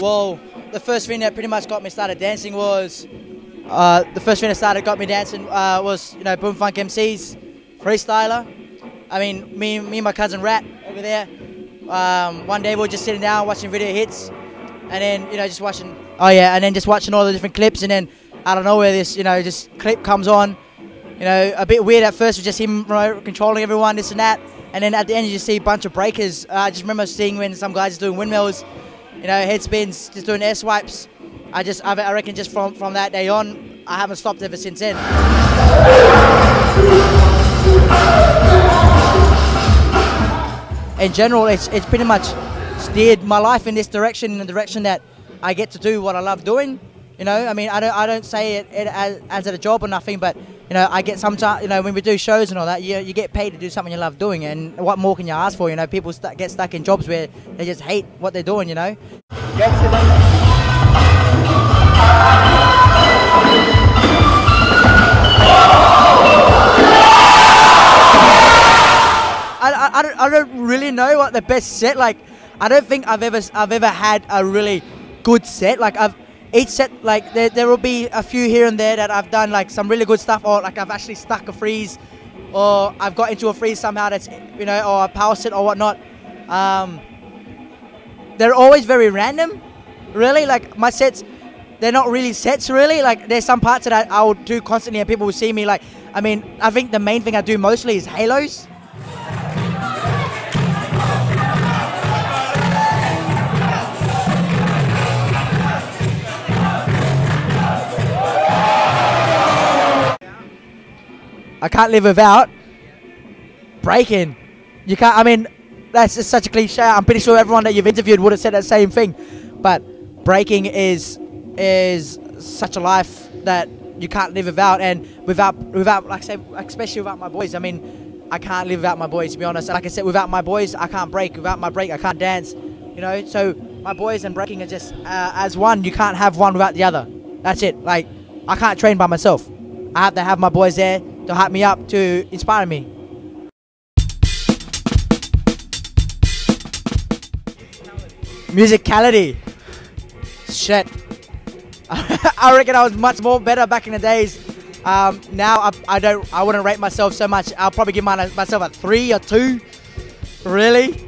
Well, the first thing that pretty much got me started dancing was got me dancing was Boom Funk MCs, freestyler. I mean, me and my cousin Rat over there. One day we were just sitting down watching video hits, and then just watching. Oh yeah, and then just watching all the different clips, and then out of nowhere this just clip comes on. A bit weird at first with just him controlling everyone, this and that, and then at the end you just see a bunch of breakers. I just remember seeing when some guys just doing windmills, head spins, just doing air swipes. I reckon just from that day on, I haven't stopped ever since then. In general, it's pretty much steered my life in this direction, in the direction that I get to do what I love doing. I mean, I don't say it as a job or nothing, but I get sometimes, when we do shows and all that, you get paid to do something you love doing, and what more can you ask for? People get stuck in jobs where they just hate what they're doing. I don't really know what the best set. Like, I don't think I've ever had a really good set. Like each set, like there will be a few here and there that I've done like some really good stuff, or like I've actually stuck a freeze, or I've got into a freeze somehow that's or a power set or whatnot. They're always very random, really. Like my sets, they're not really sets really. Like there's some parts that I will do constantly and people will see me like. I mean, I think the main thing I do mostly is halos. I can't live without breaking. You can't. I mean, that's just such a cliche. I'm pretty sure everyone that you've interviewed would have said that same thing. But breaking is such a life that you can't live without, and without like I say, especially without my boys. I mean, I can't live without my boys, to be honest. Like I said, without my boys, I can't break. Without my break, I can't dance. So my boys and breaking are just as one. You can't have one without the other. That's it. Like I can't train by myself. I have to have my boys there to hype me up, to inspire me. Musicality. Shit. I reckon I was much more better back in the days. Now I wouldn't rate myself so much. I'll probably give myself a 3 or 2. Really?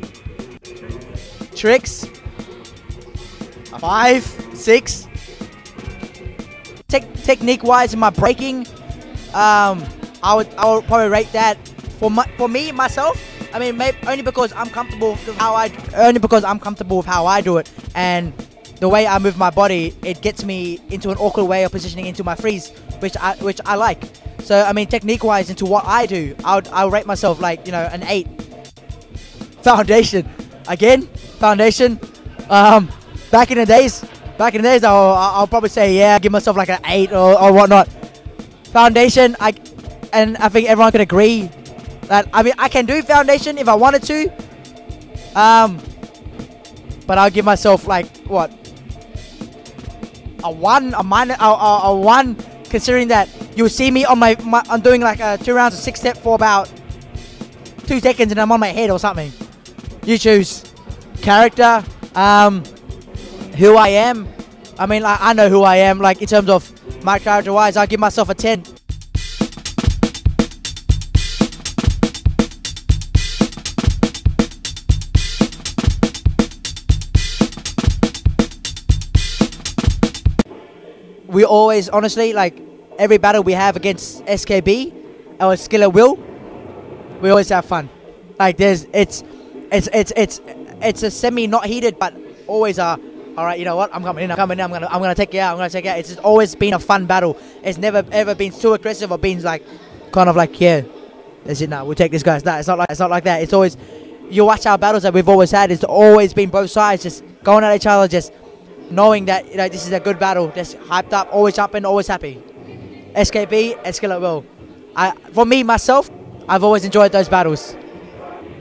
Tricks? A 5, 6. Technique-wise in my breaking, I would probably rate that for me myself. I mean, maybe only because I'm comfortable with how I do it, and the way I move my body, it gets me into an awkward way of positioning into my freeze, which I like. So I mean, technique-wise into what I do, I'll rate myself like an 8. Foundation, foundation. Back in the days, I'll probably say yeah, give myself like an 8 or whatnot. Foundation, I think everyone could agree that I can do foundation if I wanted to. But I'll give myself like what, a 1, a 1, considering that you'll see me on I'm doing like 2 rounds of 6-step for about 2 seconds and I'm on my head or something. You choose. Character, who I am. I mean, like, I know who I am. Like in terms of my character-wise, I'll give myself a 10. We always, honestly, like every battle we have against SKB, our skill at will, we always have fun. Like it's a semi not heated, but always all right, you know what? I'm coming in. I'm gonna take you out. It's just always been a fun battle. It's never ever been too aggressive or been like, kind of like, yeah, that's it now. We'll take this guy's. No, it's not like that. It's always, you watch our battles that we've always had. It's always been both sides, just going at each other, just knowing that this is a good battle. Just hyped up, always jumping, always happy. SKB and skill at will. For me myself, I've always enjoyed those battles.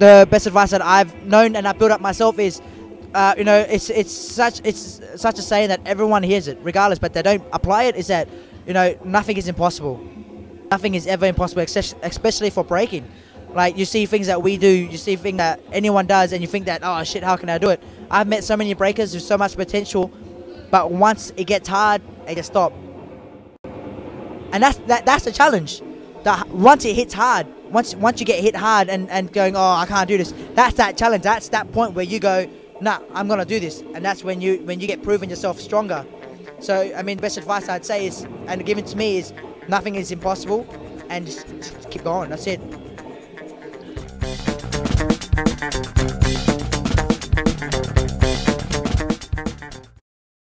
The best advice that I've known and I built up myself is, it's such a saying that everyone hears it regardless, but they don't apply it. Is that nothing is impossible. Nothing is ever impossible, especially for breaking. Like you see things that we do, you see things that anyone does, and you think that, oh shit, how can I do it? I've met so many breakers with so much potential but once it gets hard, they just stop. And that's the challenge. That once it hits hard, once you get hit hard and going, oh, I can't do this. That's that challenge. That's that point where you go, nah, I'm gonna do this. And that's when you get proven yourself stronger. So I mean, best advice I'd say is, and given to me, is nothing is impossible, and just keep going. That's it.